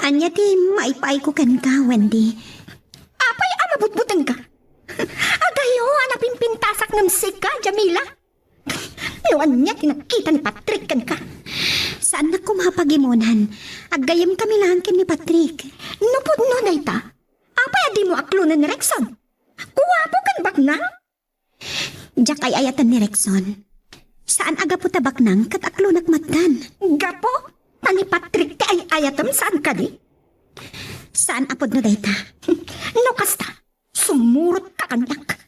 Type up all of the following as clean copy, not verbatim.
Anya ti maipay ko kan ka, Wendy. Apay amabutbutan ka. Agayo, anapin pintasak ng sika, Jamila. Nuan niya tinakita ni Patrick kan ka. Saan na kumapagimunan? Aggayam kami lang kin ni Patrick. Nupod no na ita. Apay adi mo aklunan ni Rexon. Kuwapo kan baknang? Diyak ay ayatan ni Rexon. Saan aga po tabak nang kataklo nagmatgan? Gapo, tani Patrick ti ay ayatam saan ka di? Saan apod na dayta? No kasta, sumurot ka kanyak.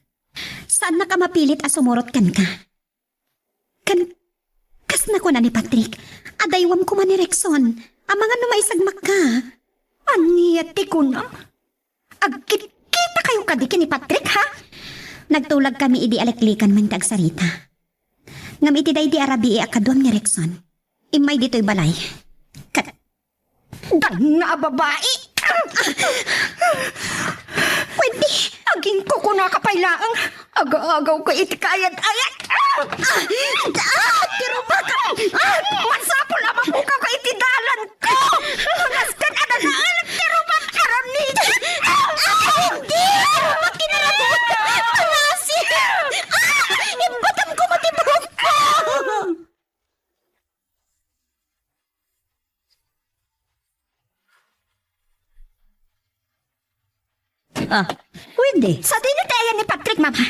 Saan na ka mapilit a sumurot kan ka? Kas na ko na ni Patrick. Adaywam ko man ni Rexon. Ang mga numaisagmak ka. Aniyati ko na. Agkit-kita kayo kadiki ni Patrick, ha? Nagtulag kami idi aliklikan man kag sarita. Ngam iti day di arabi akadwam ni Rexon. Imay dito'y balay. Gana babae! Pwede. Aging ko na kapailaang. Aga-agaw ko itikayat-ayat. Tiro ba ka? Masapo lamang ko ka itidalan ko. Manaskan adanaan. Tiro ba karami? Hindi! Makinaragot! Malasi! Imbatam ko matibok ko! Pwede. Sa dinitayan ni Patrick, mama.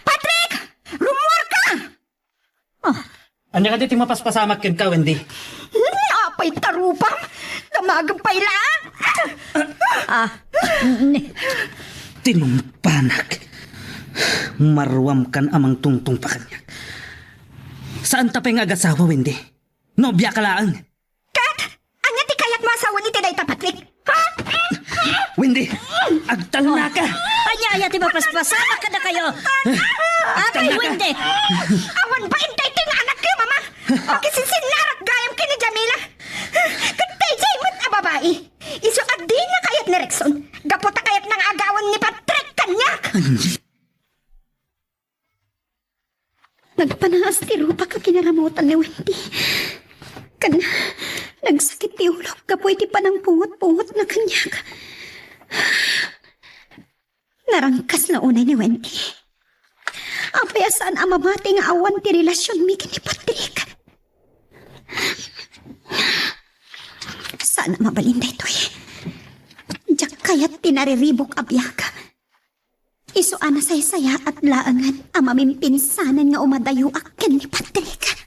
Patrick! Rumuar ka! Anya ka dito mapaspasamak yun ka, Wendy. Apay tarupam. Damagang pailaan. Tinumpanak. Marwam kan amang tungtung pa kanya. Saan tapay nga agasawa, Wendy? Nobya ka lang. Kat! Anya ti kayat masawa ni Tidayta, Patrick? Ha? Wendy, agtal na ka. Anya, ti mapaspasamak ka na kayo. Agtal na ka. Wendy! Awan ba intay ting anak kayo, mama? Pakisisinarak gayam kini Jamila. Katay siya imot a babae. Iso adi na kayat ni Rexon. Gaputa kayat ng agawan ni Patrick kanyak. Nagpanaas ti Rupa ka kinaramutan ni Wendy. Nagsakit ti ulo ka po iti panang pungot-pungot na kanya ka. Narangkas na unay ni Wendy. Apaya saan ang mamati nga awan ti relasyon mi kini Patrick. Saan ang mabalinday to eh. Diyak kaya't tinariribok abiyaka. Iso ana saya at laangan ang mamimpinsanan nga umadayo akin ni Patrick.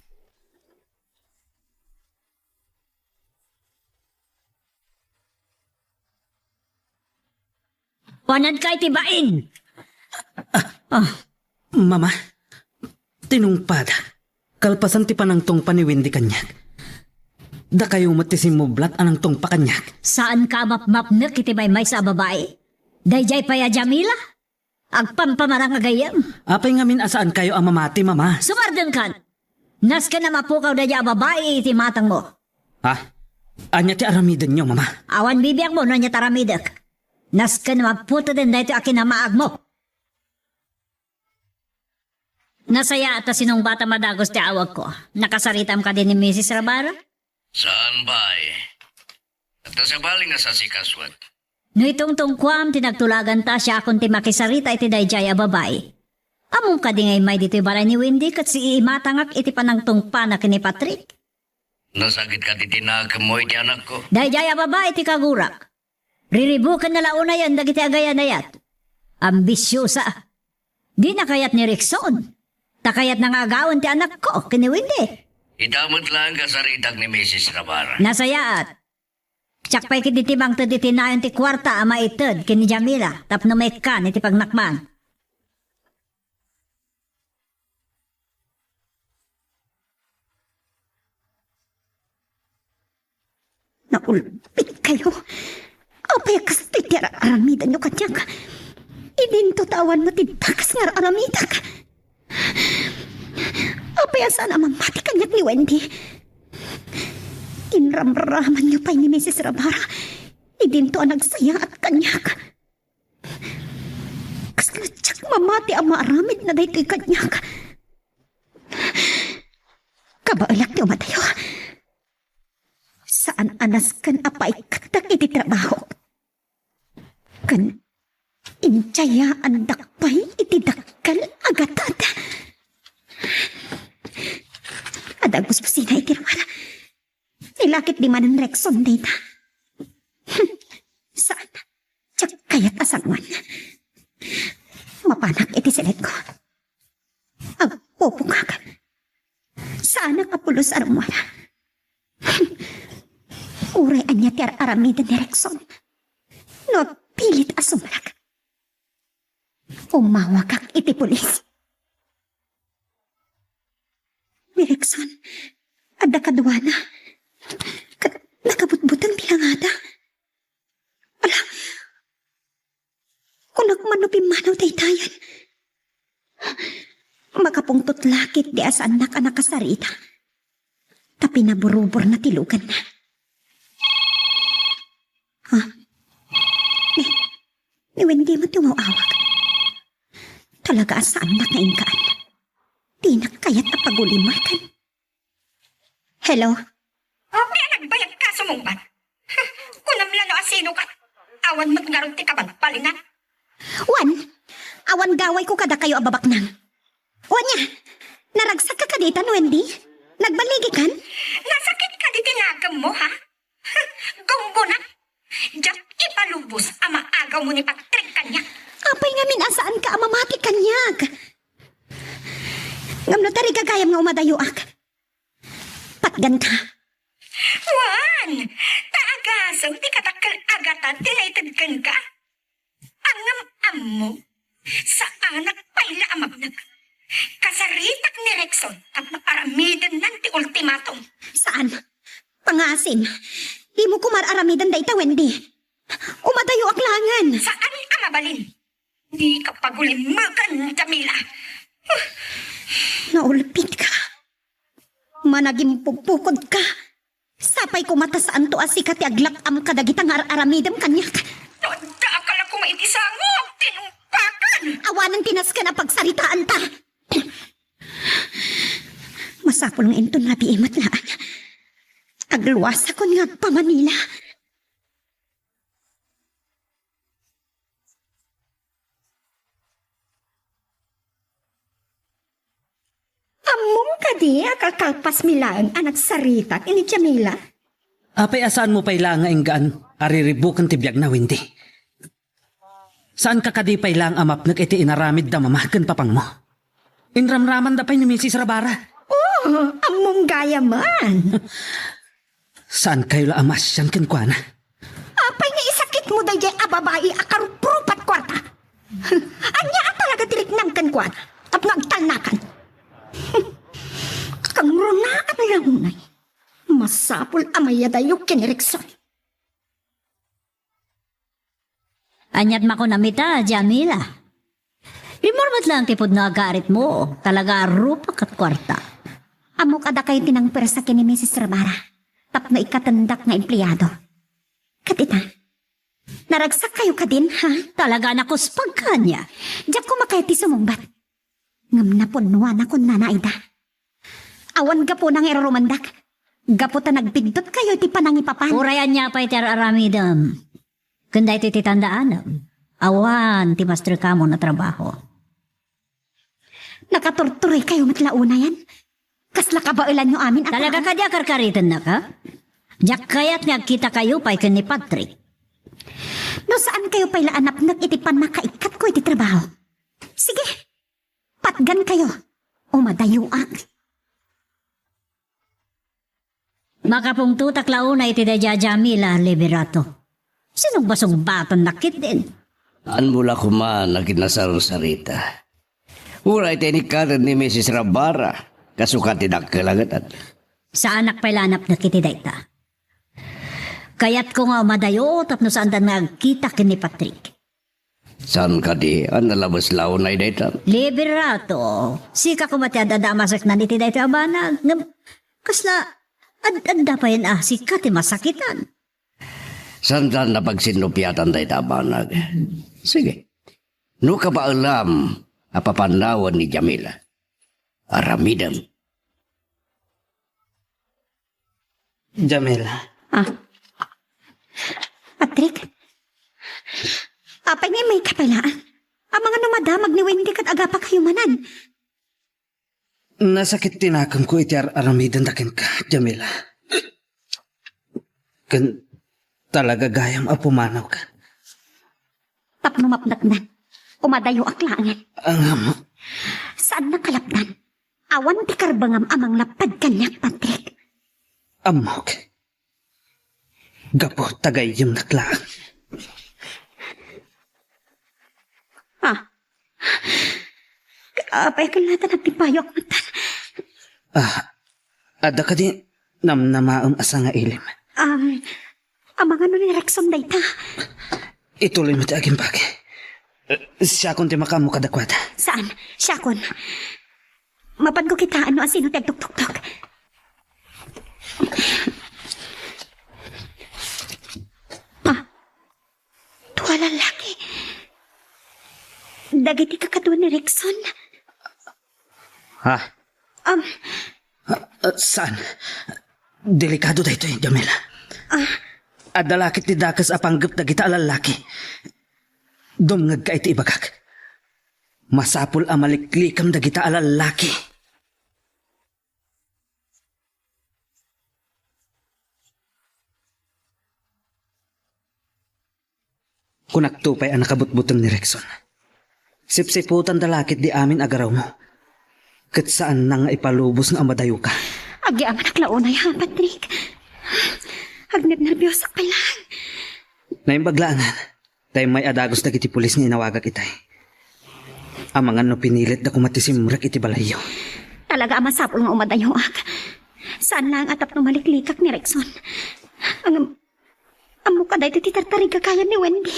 Wanad kay tibain. Mama, tinungpad. Kalpasan ti panang tong ni Wendy kanyak. Da kayo matisim mo blat anang tong pa kanyak. Saan ka mapmapnek iti may sa babae? Dayjay paya Jamila? Agpampamarang agayam. Apay ngamin asaan kayo ang mamati, mama? Sumardan kan. Nas ka na mapukaw daya babae iti matang mo. Ha? Anya ti aramidan nyo, mama? Awan bibiyang mo na niya taramidak. Nas ka na maputa din dahito akin na maag mo. Nasaya at sinong bata madagos ti awag ko. Nakasaritam ka din ni Mrs. Rabara? Saan ba eh? At sa baling nga sa sikaswat. No itong tungkwam, tinagtulagan ta siya kung ti makisarita iti dayjay a babae. Among ka di ngay may dito'y balay ni Wendy kat si imatangak iti panang tungpanak ni Patrick. Nasakit ka titinag mo iti anak ko. Dayjay a babae ti kagurak. Riribukan na launa yan dagiti agayan na yat. Ambisyosa. Di na kayat ni Rexon. Takayat na nga agawan ti anak ko kini Wendy. Itamot lang ka sa ritag ni Mrs. Rabara. Nasayaat. Tsak pa'y kititibang taditinayon ti kwarta ama itad kini Jamila tapno may kan iti pagnakman. Naulpit kayo. Apaya kas ti aramidan nyo kanyak. Idin tawan mo ti takas nga aramidak. Apaya saan ang mamati kanyak ni Wendy. Inramraman niyo pa ni Mrs. Rabara. Idinto ang nagsaya at kanyak. Kas na tsak mamati ang maaramid na dahito'y kanyak. Kabaalak niyo matayo. Saan anas kan apay katak iti trabaho? Kan injaya ang dakpay iti dakkal agatada. Adagos po sina iti rawara. Nilakit di man ang Rexon data. Saan? Tsak kayat asangwan. Mapanak iti silet ko. Agpupungakan. Saan nakapulos aramwala? Uray anya ti aramida ni Rexon. No, pilit asumlag. Umawakak iti pulis. Ni Rexon, ada kadwana. Nakabutbutan bilangada. Ala, kunak manupimanaw taytayan. Makapungtot lakit di asaan anak kasarita. Tapi naburubor na tilugan na. Ha? Ni Wendy mo tumawawag. Talaga asaan na kainkaan. Di na kaya't apagulimarkan. Hello? Okay, nagbayag ka sumungbat. Kunam lalo asino ka. Awan mo't ngarong ti kabag palinan. Awan gaway ko kada kayo ababak nang. Wanya, naragsak ka kaditan, Wendy? Nagbaligi kan? Nasakit ka di tinagam mo, ha? Gumbo na. Diyak ipalubos ang maagaw mo ni Patrick kanya. Apay nga minasaan ka amamati kanyag. Ngam no tari gagayam nga umadayuak. Patgan ka. Wan! Taagasaw ti katakal agatan tinaytad kan ka. Angam mo sa anak payla amabnag. Kasaritak ni Rexon at naparamidan ng ti ultimatum. Saan? Pangasin. Di mo kumararamidan da ita, Wendy. Umadayo aklangan. Saan ka mabalin? Di ka pagulimagan, Jamila. Naulpit ka. Managing pupukod ka. Sapay ko mata saan to asika ti aglak am kadagitang aramidam kanyak. Noda akala ko maitisangog, tinumpakan. Awanan tinas ka na pagsaritaan ta. Masapol nga ito nabi imatlaan. Agluwas ako nga pa Manila. Among ka di, akakalpas milaan anak sarita, ini Jamila. Apay asaan mo pay lang nga inggaan, ariribukan ti biyag na Wendy. Saan ka kadi pay lang amap iti inaramid da mamakan papang mo? Inramraman da pay ni Mrs. Rabara. Oh, among gaya man. Saan kayo la amas yan kinkwana? Apay nga isakit mo dahi ababae akaruprupat kwarta. Anya talaga tiliknang kan kwarta, tapno agtalnakan. Kang runaan lang unay. Masapul amaya dayo kinirikson. Anyat mako namita, Jamila. Limormat lang tipod na agarit mo. Talaga rupak at kwarta. Amo kada kayo tinangper sa kini Mrs. Rabara. Tapno ikatandak nga empleyado. Katita, naragsak kayo ka din, ha? Talaga nakuspag ka niya. Diyak ko makayati sumumbat. Ngam na punwan ako nanaida. Awan ka po nang erorumandak. Gaputa nagbigdot kayo ti panangipapan. Urayan niya pa iti aramidam. Kanda iti titandaan. Awan, ti master ka mo na trabaho. Nakatorturay kayo matlauna yan. Kasla kabailan nyo amin. Talaga ka diya karkaritan na ka? Diyak kaya't nagkita kayo pa ikan ni Patrick. No saan kayo pa'y laanap nag-itipan makaikat ko iti trabaho? Sige, patgan kayo. Umadayuak. Makapungtutak launa iti da Jamila Liberato. Sinong basong batan nakit din? An mula kuman na kinasaro sarita. Uray tinikaran ni Mrs. Rabara. Kasukat tinagkalagatan. Sa anak pailanap na kiti dayta. Kaya't ko nga madayo tapno saan ta nagkita kini Patrick. Saan ka di? An nalabas laon na idaytan. Liberato. Sika ko mati adadamasak na niti dayta abanag. Kasla, ad-anda pa yan sika ti masakitan. Saan na pagsinupyatan dayta abanag? Sige. No ka ba alam apapanawan ni Jamila? Aramidam. Jamila, Apay nga may kapalaan. Ang mga numadamag ni Wendy kat aga pa kayo manan. Nasakit tinakam ko iti aramidan dakin ka, Jamila. Kan talaga gayam apumanaw ka. Tapno mapnagnan. Umadayo aklangan. Ang amo, Saan nakalapnan? Awan ti karbangam amang lapad kanyak, Patrick. amok. Gapo tagay yung naklaan. Apay ka nata nagtipayok matan. Ada ka di namnamaam asa nga ilim. Ang mga ni Rexon dayta. Ituloy mo ti aging pagi. Siya kung ti makamu kadakwada. Saan? Syakon. Mapan ko kita ano ang sino tagtuk-tuk-tuk. Tuwa lalaki. Dagiti kakatuan ni Rexon. Ha? Saan? Delikado da ito Jamila. Adalakit ti dakas apanggap na kita alalaki. Dumngag ka iti ibagak. Masapul amaliklikam da kita alalaki. Kunaktupay ang nakabutbutang ni Rexon. Sipsiputan dalakit di amin agaraw mo. Kat saan nang ipalubos na amadayo ka. Agi ang naklaunay ha, Patrick. Agnag nervyosa pa lang. Naimbaglaangan, tayo may adagos na kiti pulis ni inawagak itay. Ang mga no pinilit na kumatisimrak iti balayo. Talaga ang masapol nga umadayo ak. Saan lang atap no maliklikak ni Rexon. Ang mukha dahi titartarig kakayan ni Wendy.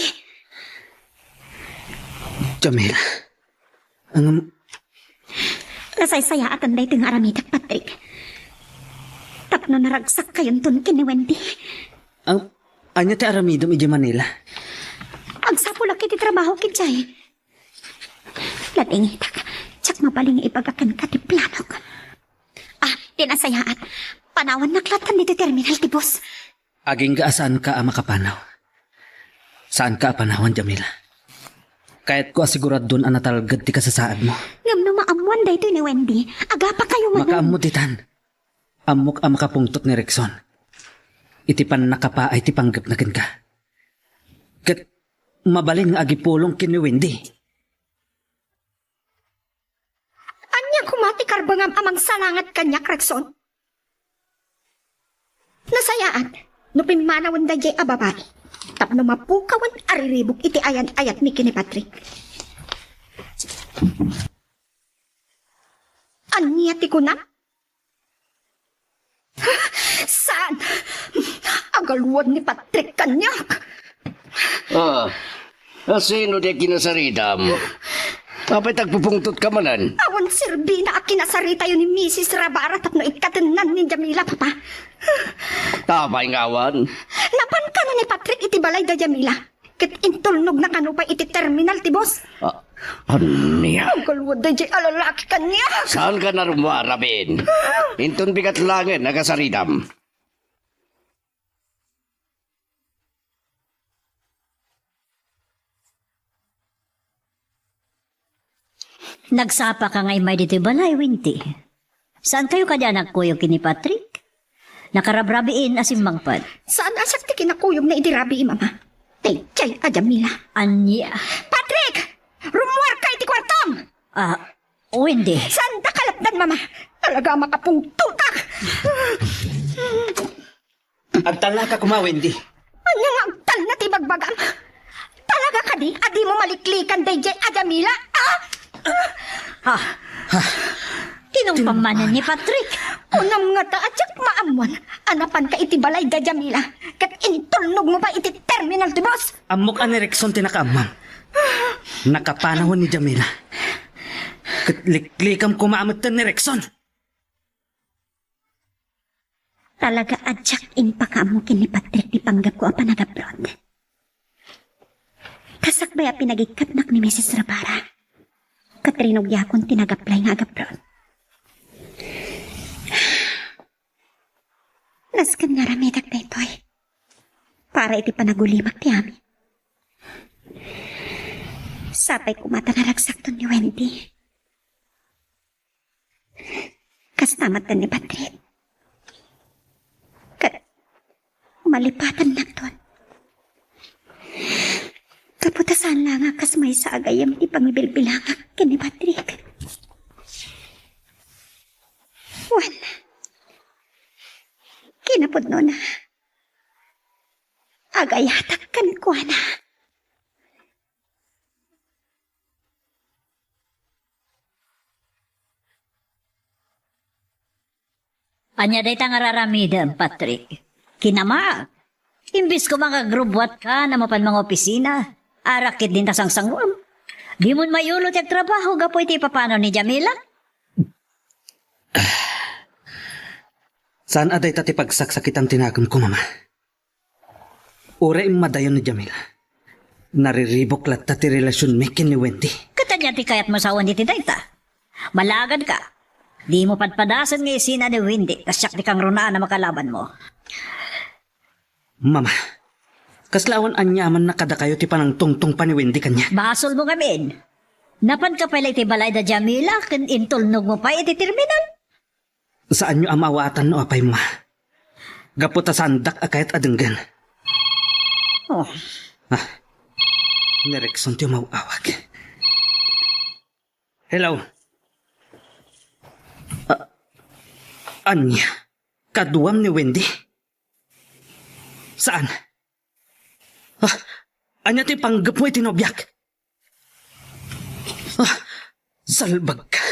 Jamila, ang Nasaysaya at anday ting aramitak, Patrick. Tapno naragsak kayon tun kini Wendy. anya ti aramidom iti Manila. Ang sapulak iti trabaho kitjay. Latingitak, tsak mabaling ipagakan ka ti planok. Tinasayaan. Panawan naklatan dito terminal ti boss. Aging gaasan ka ang makapanaw. Saan ka panawan, Jamila? Kahit ko asigurad doon ang natalagad ti kasasaad mo. Ngam no maamuan dito ni Wendy. Aga pa kayo manan. Makaamutitan. Amok ang makapungtot ni Rexon. Iti pan nakapa ay ti panggap na ka. Kat mabaling nga agipulong kini Wendy. Anya kumati karbangam amang salangat kanyak, Rexon. Nasayaan, no pinmanawan da jay ababay. Tapno mapukawan ariribok iti ayan-ayat ni kini Patrick. Anya ti kuna? Saan? Agaluan ni Patrick kanyak. Sino di kinasaridam? Apay tagpupungtot ka manan? Awan sirbi na akinasarita yun ni Mrs. Rabara tapno ikatanan ni Jamila, papa. Tapay ngawan. Napan ka na ni Patrick iti balay da Jamila. Kit intulnog na kanupay iti terminal ti boss. Ano niya? Ang kalwad da jay alalaki kanya. Saan ka na rumarabin? Inton bigat langin, nagasaridam. Nagsapa ka ngay may dito balay, Winty. Saan kayo kadya nagkuyo kini Patrick? Nakarabrabiin asim mangpad. Saan asak ti kinakuyog na idirabi, mama? Tay, jay, Jamila. Anya. Patrick! Rumuar ka iti kwartong! Windy. Saan da kalapdan, mama? Talaga makapungtutak! Agtala ka kuma, Wendy. Anya nga agtal na ti bagbagam? Talaga ka di? Adi mo maliklikan day jay, Jamila? Tinong pamanan ni Patrick. Unam nga ta, atyak maamuan. Anapan ka iti balay da Jamila. Kat intulnog mo pa iti terminal ti boss. Amok ani Rexon tinakamam. Nakapanahon ni Jamila. Katliklikam kumamatan ni Rexon. Talaga adyak impakamukin ni Patrick di panggap ko ang panagabrod. Kasakbay pinagikatnak ni Mrs. Rabara. Katrinog yakon tinagaplay nga agabrod. Naskan nga ramidag na ito'y. Para iti panagulimak ti amin. Sapay kumata na ragsakton ni Wendy. Kastamat na ni Patrick. Malipatan na ton. Kaputasan lang nga kas may sa agayam di pangibilbilangak kini Patrick. Wan. Kinapod no na. Agayatak kan ko na. Anya day tang araramidam, Patrick. Kinama. Imbis ko mga grubwat ka na mapan mga opisina, arakit din tasang sangwam. Di mo mayulot yung trabaho, gapoy ti papano ni Jamila? Saan aday tati pagsaksakitan tinagam ko, mama? Ura madayon ni Jamila. Nariribok lat tati relasyon mekin ni Wendy. Katanya ti kayat masawan di ti dayta. Malagad ka. Di mo padpadasan ng isina ni Wendy, kasyak di kang runaan na makalaban mo. Mama, kaslawan anyaman na kada kayo ti panang tungtong pa ni Wendy kanya. Basol mo gamin. Napan ka pala iti balay da Jamila, kin intulnog mo pa iti terminal. Saan nyo amawatan o apay, ma? Gaputa sandak a kahit adenggan. Oh, Ni Rexon ti umawawag. Hello? Anya? Kaduam ni Wendy? Saan? Anya ti panggap mo itinobyak? Salbag ka.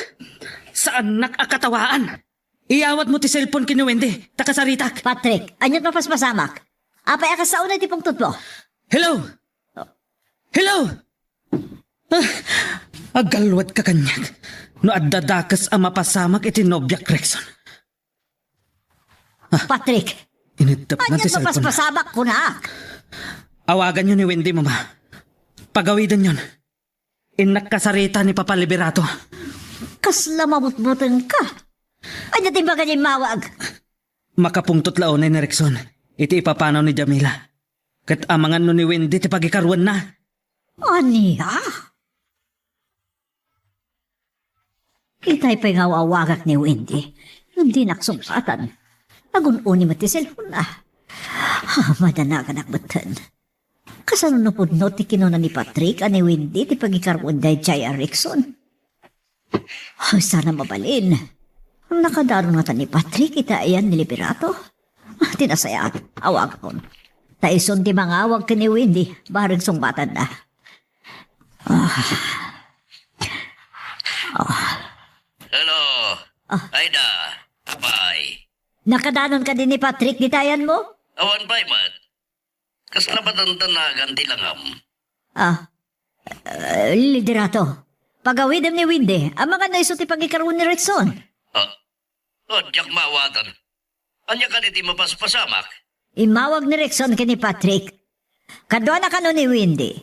Saan nakakatawaan? Iawat mo ti cellphone kini Wendy. Takasaritak. Patrick, anyat mapaspasamak. Apay akas sa unay ti pungtut mo. Hello? Hello? Agalwat ka kanyag. No addadakas ang mapasamak itinobyak Rexon. Patrick, Initap na ti anyat cellphone. mapaspasamak ko na. Awagan nyo ni Wendy, mama. Pagawidan yon. Inakasarita ni Papa Liberato. Kasla mabutbutan ka. Anyat imbaga niya mawag. Makapungtot laonay ni Rexon. Iti ipapanaw ni Jamila. Kat amangan no ni Wendy ti pagikaruan na. Aniya? Itay pa'y ngawawagak ni Wendy. Hindi naksungsatan. Agun-uni mo ti cellphone na. Madanagan akbatan. Kasanunupod no ti kinuna ni Patrick ani Wendy ti pagikaroon day Jaya Rickson. Sana mabalin. Ang nakadaro nga ta ni Patrick ita ayan ni Liberato. Tinasaya awag ko. Taison ti mangawag ka ni Wendy barag sungbatan na. Hello. Aida. Bye. Nakadanon ka din ni Patrick di tayan mo? Awan bye, man. Kaslabatan tanagan tilangam. Liderato. Pagawidem ni Wendy, ang mga naiso ti pagikaroon ni Rexon. Diyak mawatan. Anya ka niti mapaspasamak? Imawag ni Rexon kini Patrick. Kadwa na kano ni Wendy.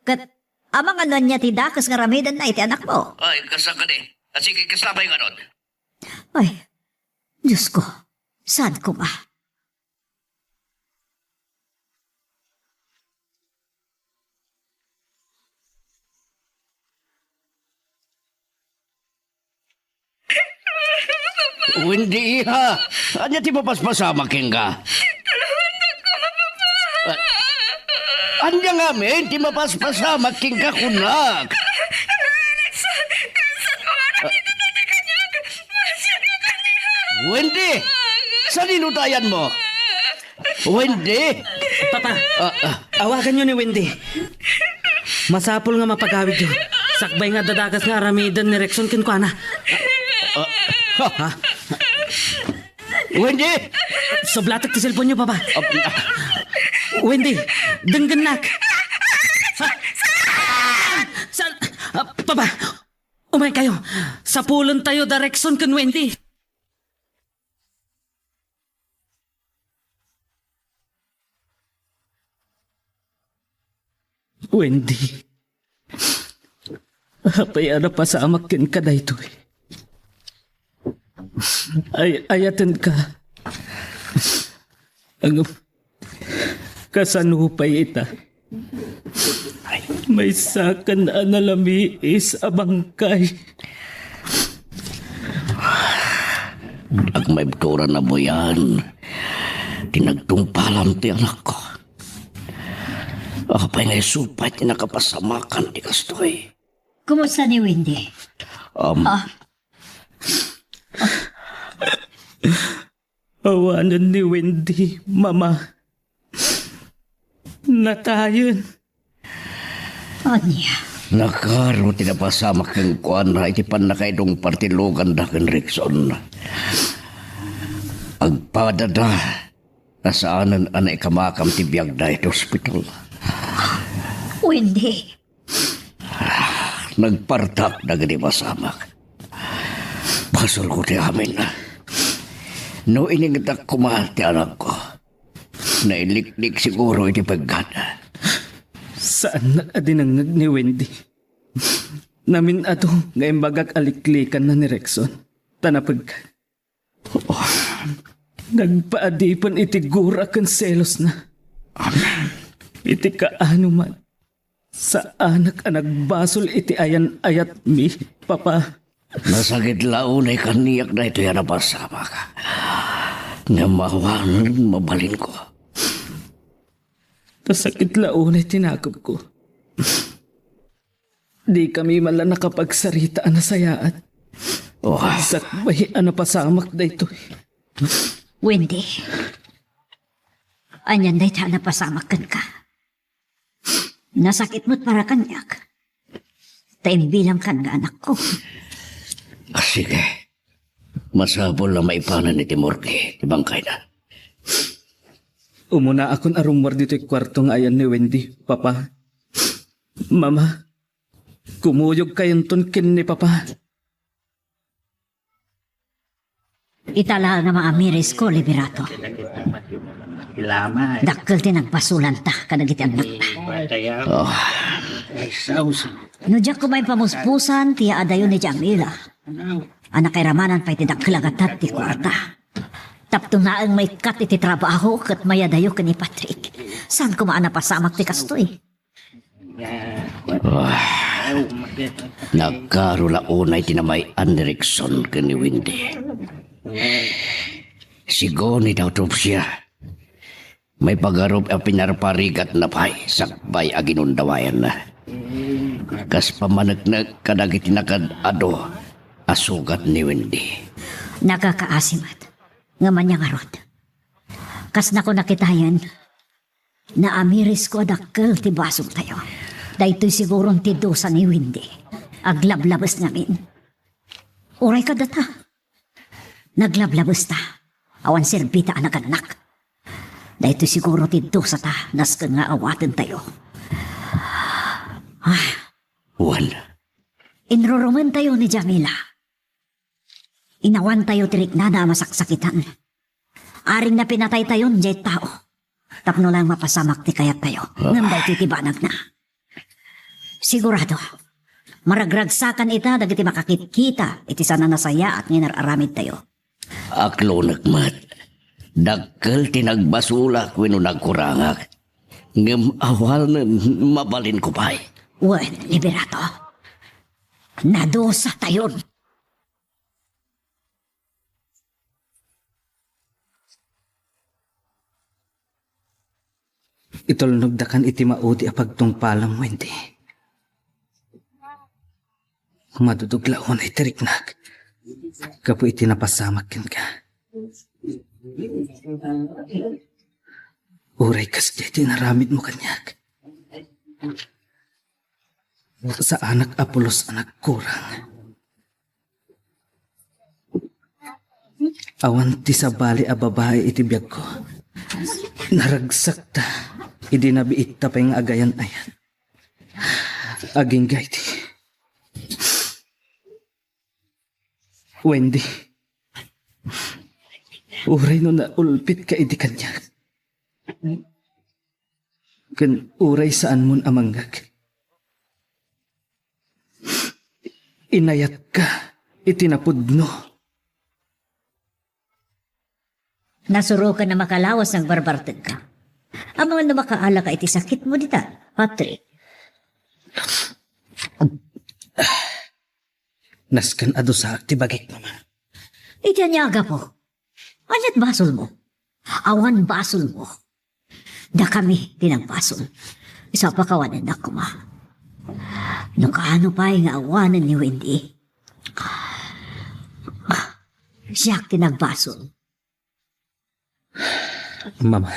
Kat amang ano niya ti dakas nga ramidan na iti anak mo. Ay, kasaka ni. At sige, kasabay nga nun. Ay, Diyos ko, saan ko ba? Hindi ha. Anya ti mapaspasamak ka? Anya nga men, ti mapaspasamak ka kunak. Wendy! Saan inutayan mo? Wendy! Papa, awagan nyo ni Wendy. Masapol nga mapagawid yun. Sakbay nga dadagas nga aramidan ni Rexon kinkwana. Wendy! Soblatak ti cellphone nyo, Papa. Wendy, denggenak. Saan? Papa, umay kayo. Sa pulon tayo, Rexon kan Wendy. Wendy. Apay ano pa sa amakin ka na ito eh. Ayatin ka. Ang kasanupay ita. May sakan na analamiis abangkay. Ag may bukura na mo yan. Tinagtumpalan ti anak ko. Akapay ngay supay tinakapasamakan ti kastoy. Kumusta ni Wendy? Awanan ni Wendy, mama. Natayon. Anya, Nakaro tinapasamak kang kuan na iti pan na kaidong partilugan da kan Rickson. Agpadada nasaanan anay kamakam ti biyag da iti hospital. Wendy. Nagpartak na gani masamak. Pasol ko ti amin na. No iningitak kumahal ti anak ko. Nailiklik siguro iti paggana. Saan na adinangag ni Wendy? Namin ato ngayon bagag aliklikan na ni Rexon. Tanapag ka. Nagpaadipan iti gura kan selos na. Iti kaano man. Sa anak basol iti ayan ayat mi, papa. Nasakit launay kaniyak na ito yan napasama ka. Nga mawanan mabalin ko. Tasakit launay tinakap ko. Di kami mala nakapagsarita na sayaat. Sakbay pasamak da ito. Wendy. Anyan day ta napasamakan ka. Nasakit mo't para kanyak. Taimbilang kan nga anak ko. Sige. Masabol na maipanan ni Timorke. Ibangkay na. Umuna akon arumwar dito yung kwartong ayan ni Wendy, papa. Mama, kumuyog kayon ton kin ni papa. Itala nga mga amiris ko, Liberato. Dakkel tinagpasulan ta, kadagiti anak na. Nudyak ko may pamuspusan, tiya adayo ni Jamila. Anak kay Ramanan pa'y tidakkelagatat ti kwarta. Tapto na ang may kat iti trabaho kat mayadayo ka ni Patrick. Saan ko maana pasamak ti kastoy? Nagkarula unay tinamay Anderikson ka ni Wendy. Sigoni daw trup siya. May pagarup ang pinarparigat na pay sakbay aginundawayan na. Kas pamanagnag kadagiti nakad ado asugat ni Wendy. Nakakaasimat. Nga manyang arot. Kas na ko nakitayan na amiris ko dakkel ti basong tayo. Dahito'y sigurong ti dosa ni Wendy. Aglablabas namin. Uray ka data. Naglablabas ta. Awan serbita anak-anak. Dahito'y siguro ti dosa ta. Naskan nga awatin tayo. Juan. Inruruman tayo ni Jamila. Inawan tayo tirik na masaksakitan. Aring na pinatay tayo njay tao. Tapno lang mapasamak ti kayat tayo. Nganday titibanag na. Sigurado. Maragragsakan ita dagiti makakikita. Iti sana nasaya at nginararamid tayo. Aklo nagmat. Dakkel tinagbasula kweno nagkurangak. Ngem awal na mabalin ko pa'y. Wen, Liberato. Nadosa tayo. Itulnugdakan iti maudi a pagtungpalang Wendy. Maduduglaon ay tiriknag. Kapo iti napasamakin ka. Uray kas iti naramid mo kanyak. Sa anak Apolos anak kurang. Awan ti sabali a babae iti biyag ko. Naragsak ta. Idi nabiit ta pa yung agayan ayan. Aging gaiti. Wendy. Uray no na ulpit ka idi kanya. Kan uray saan mon amanggag. Inayat ka. Itinapudno. Nasuro ka na makalawas ng barbartag ka. Ang mga na makaala ka iti sakit mo dita, Patrick. Naskan ado sa tibagik, mama. Itanyaga po. Anyat basol mo? Awan basol mo. Da kami tinagpasol. Isa pa kawanan na kuma. No kaano pa nga awanan ni Wendy. Siya tinagbasol. Mama,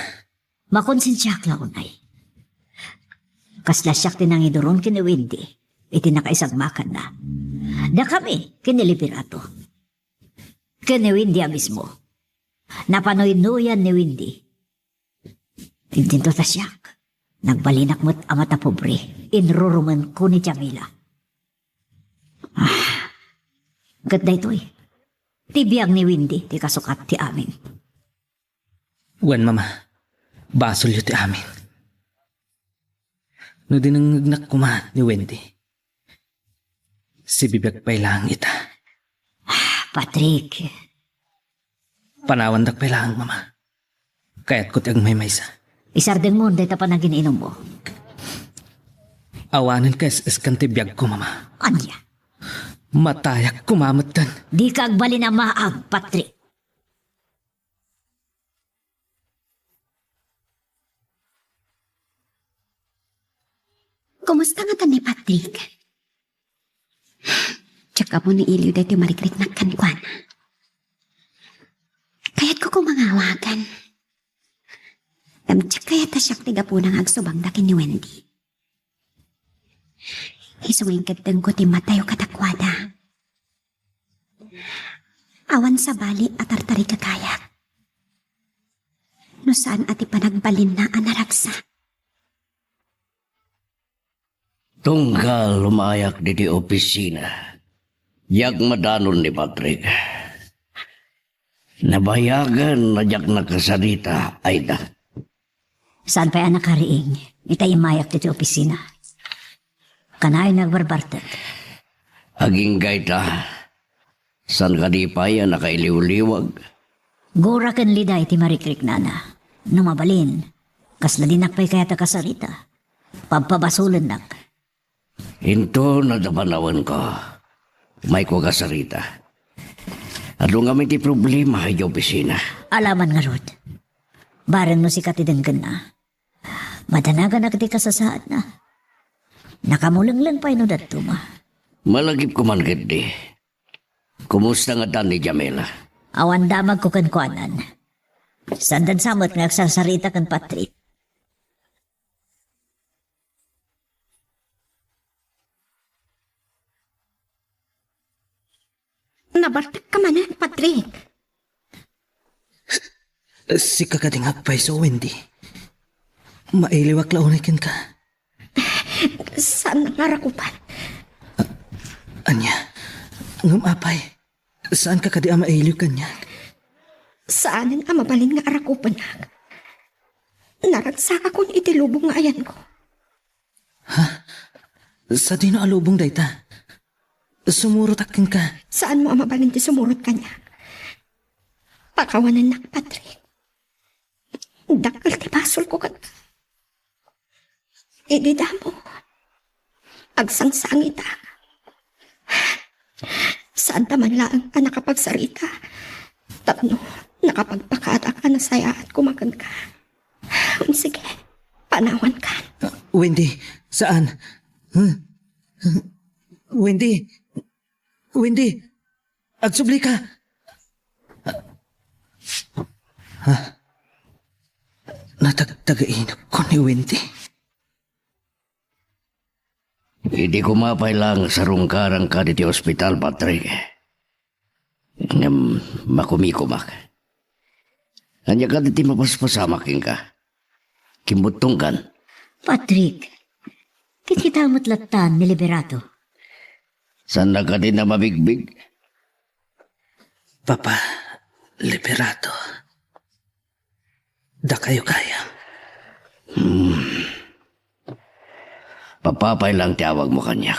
Makonsensya ka unay. Kasla siya tinangidoron kini Wendy. Itinakaisang makan na. Da kami kiniliberato. Kini Wendy mismo. Napanoy-nuyan ni Wendy. Tintinto ta siya. Nagbalinak mo't amata pobre. Inruruman ko ni Jamila. Ganda ito eh. Tibiyang ni Wendy, ti kasukat ti amin. wan mama, basol yu ti amin. No dinangagnak kuma ni Wendy. Si bibiyag pa'y lang ita. Patrick, Panawan dak pa'y lang, mama. Kaya't ko ti ang may maysa. isardeng mo, dahil pa na gininom mo. Awanan ka iskan ti biyag ko, mama. Anya, Matayak kumamot tan. di ka agbali na maag, Patrick. Kumusta nga tan ni Patrick? Tsaka mo ni Ilyo dati marikrik na kankwan. Kaya't ko kumangawagan. Tamtsak kaya ta siya tiga po nang agsubang dakin ni Wendy. Isungin kadang ko ti matayo katakwada. Awan sa bali at artari kakayak. No saan ati panagbalin na anaragsa. Tunggal lumayak di opisina. Yak madanon ni Patrick. Nabayagan na jak nakasarita, Aida. Saan pa'y anak kariing? Itay mayak dito opisina. Kanay nagbarbartet. Aging gaita. San ka di pa yan nakailiw-liwag. Gura kan liday ti marikrik nana. Numabalin. Kasla dinak pa'y kaya ta kasarita. Pagpabasulan nak. Into na napanawan ko. May ko kasarita. Ano nga may ti problema ay opisina. Alaman nga rod. Baran mo si katidanggan na. Madanagan na kiti kasasaad na. Nakamulang-lang pa'y no dato ma. Malagip ko man di. Kumusta nga tan ni Jamila? Awan damag ko kankwanan. Sandan samot nga agsasarita kan Patrick. Nabartak ka man, Patrick. Si kakadingag pa'y so Wendy. Mailiwak launay kin ka. Saan nangarakupan? Anya, ngam apay. Saan ka kadi ama mailiw kanya? Saanin ang mabalin nga arakupan na? Naragsa akong itilubong nga ayan ko. Sa di na alubong dayta. Sumurot akin ka. Saan mo ang mabalin ti sumurot kanya? Pakawanan na, Patrick. Dakal ti basol ko kat. Idida mo. Agsangsangit ah. Saan taman lang ka nakapagsarita? Tapno, nakapagpakata ka na saya at kumakan ka. Sige, panawan ka. Wendy, saan? Huh? Wendy! Wendy! Agsubli ka! Natagtagainap ko ni Wendy. Hindi ko mapay lang sa rungkarang ka diti ospital, Patrick. Makumikumak. Anya ka diti mapaspasamakin ka. Kimbutong kan. Patrick, kita matlatan ni Liberato. Saan na ka din na mabigbig? Papa, Liberato. Da kayo kaya. Papapay lang tiyawag mo kanya.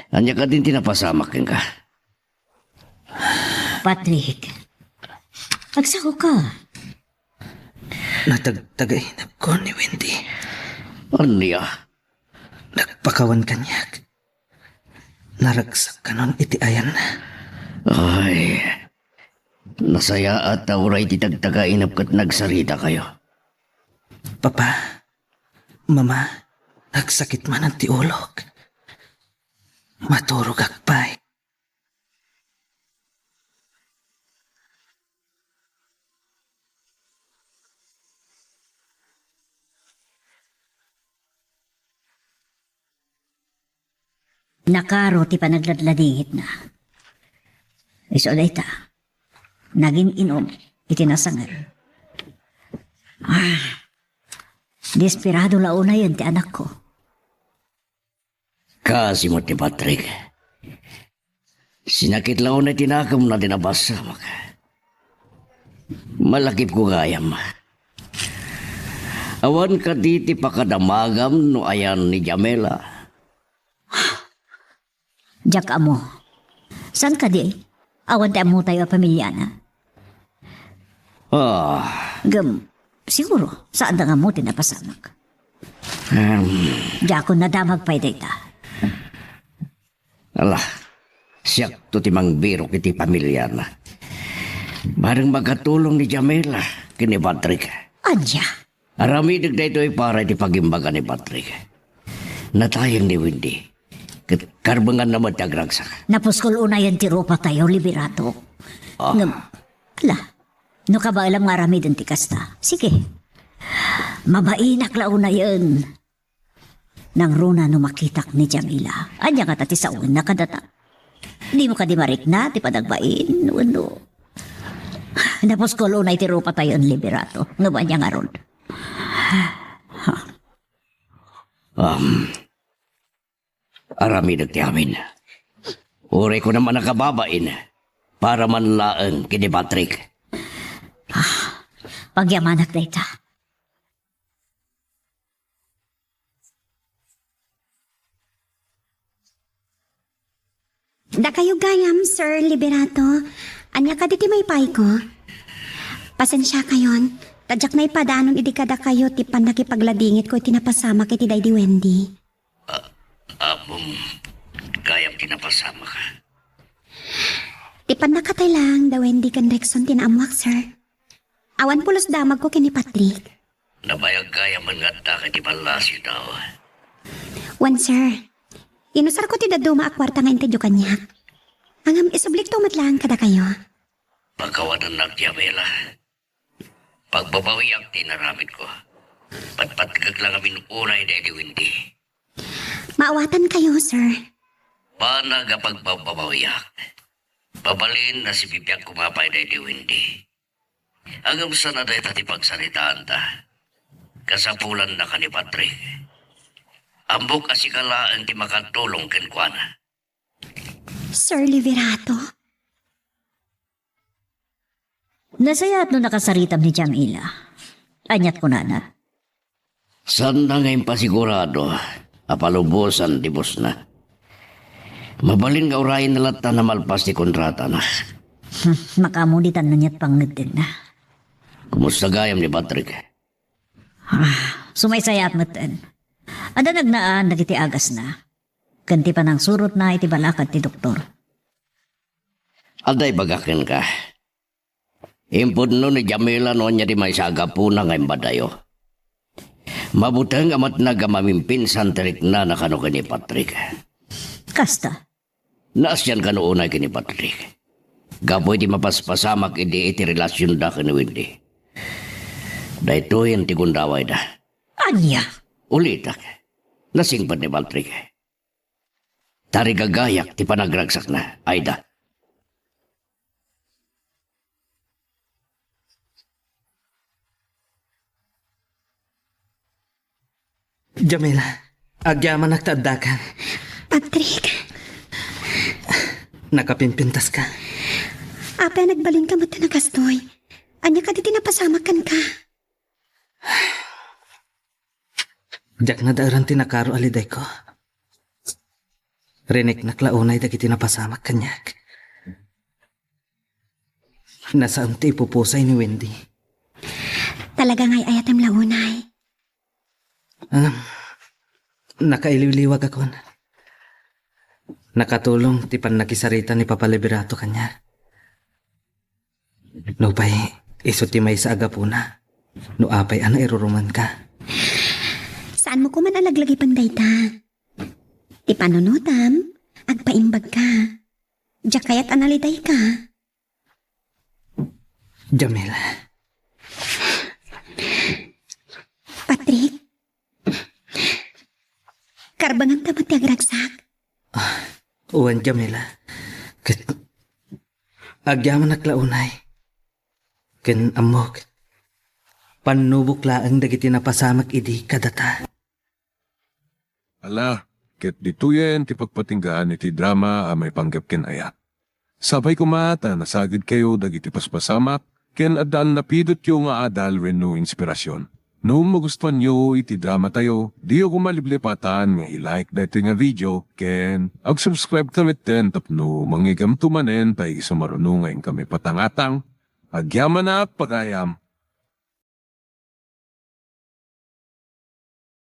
Anya ka din tinapasamakin ka. Patrick, agsako ka. Natagtagainap ko ni Wendy. Anya? Nagpakawan kanyak. Naragsak ka nun iti ayan na. Ay, nasaya at tauray ti tagtagainap kat nagsarita kayo. Papa, Mama, nagsakit man ang tiulog. Maturog akpay. Nakaro ti panagladladingit na. Iso ta. Naging inom iti nasangar. Desperado launa yun ti anak ko. Kasi mo ti Patrick. Sinakit lang na tinakam na dinabasa maka. Malakip ko gayam. Awan ka diti pakadamagam no ayan ni Jamela. Diyak amo. San ka di? Awan tayo mo tayo pamilya na. Siguro, saan na nga mo tinapasamak? Diyak ko nadamag pa ita. Alah, siyak to timang biro kiti pamilya na. Barang magkatulong ni Jamela kini Patrick. Anya? Aramidag na ito ay para iti pagimbaga ni Patrick. Natayang ni Wendy. Karbangan naman tagragsak. Napuskol una yan tiro pa tayo, liberato. No ka ba alam nga rami dun ti kasta? Sige. Mabainak launa yan. Nang runa no makitak ni Jamila. Anya ka tati sa una kadata. Di mo ka di marik na, ti padagbain. No. Napuskol una tiro pa tayo, liberato. No ba niya nga ron? Arami nagtiamin. Uri ko naman nakababain para manlaang kini Patrick. Pagyamanak na ita. Da kayo gayam, Sir Liberato. Anya ka diti may pay ko. Pasensya kayon. Tadyak na ipadanon idikada kayo ti nakipagladingit ko tinapasama kay ti Daddy Wendy. Kayang tinapasama ka. Ti nakatay lang da Wendy kan Rexon tinaamuak, sir. Awan pulos damag ko kini Patrick. Nabayag kaya man nga ta kay palasyo daw. Wan, sir. Inusar ko ti daduma a kwarta nga intedyo kanyak. Angam isublik tumat lang kada kayo. Pagkawanan ng Jamela. Pagbabawi ang tinaramit ko. Patpatigag lang amin unay Daddy Wendy. Maawatan kayo, sir. Paano nga pagbabawiyak? Pabalin na si Bibiyang kumapay Daddy Wendy. Agam sa na dahi tati pagsaritaan ta. Kasapulan na ka ni Patrick. Ambok asikalaan ti makatulong kenkwana. Sir Liberato? Nasayat no nakasaritam ni Jamila. Anyat ko na. Saan na ngayon pasigurado? Apalubusan di bus na. Mabalin nga urayin na lata na malpas ti kontrata na. Makamulitan na niya't pangngagin na. Kumusta gayam ni Patrick? Sumaysayat mo tan. Ada nagnaan nagiti agas na. Kanti pa ng surot na iti balakad ti doktor. Aday bagakin ka. Impod no ni Jamila no niya di may sagapuna ngayon badayo. Mabutang amat nagamamimpin santerik na nakano kini Patrick. Kasta. Naasyan ka noon ay kini Patrick. Gapoy di mapaspasamak iti relasyon da kini Wendy. Dahito yan ti kundaway da. Anya? Ulitak. Nasingpad ni Patrick. Tari gagayak ti panagragsak na. Ayda. Jamila, agyaman nagtadakan. Patrick, Nakapimpintas ka. apa nagbalin ka mo nagastoy. Anya ka diti napasamakan ka. Diyak na daaran tinakaro aliday ko. Rinik naklaunay dagiti napasamak kanyak. Nasaan ti ipupusay ni Wendy? Talaga nga'y ayatam launay. Nakailiwliwag ako. Nakatulong ti pan nakisarita ni Papa Liberato kanya. No pa'y iso ti may sa agapuna. No apay ana iruruman ka. Saan mo ko man alaglagi pandayta? Ti panunutam, agpaimbag ka. Diyak kaya't analiday ka. Jamila, Patrick, karbangan ta mo ti agragsak. uwan Jamila. Agyaman naklaunay. Ken amok. Panubuklaan dagiti napasamak idi kadata. Ala, ket dituyen ti pagpatinggaan iti drama a may panggap ken aya. Sabay kumata nasagid kayo dagiti paspasamak ken adan napidot yung nga adal wenno inspirasyon. No magustuhan nyo iti drama tayo, di ako maliblipatan nga i-like dati nga video ken ag-subscribe kami ten tapno mangigam tumanen tay sumarunungan kami patangatang agyaman na pagayam.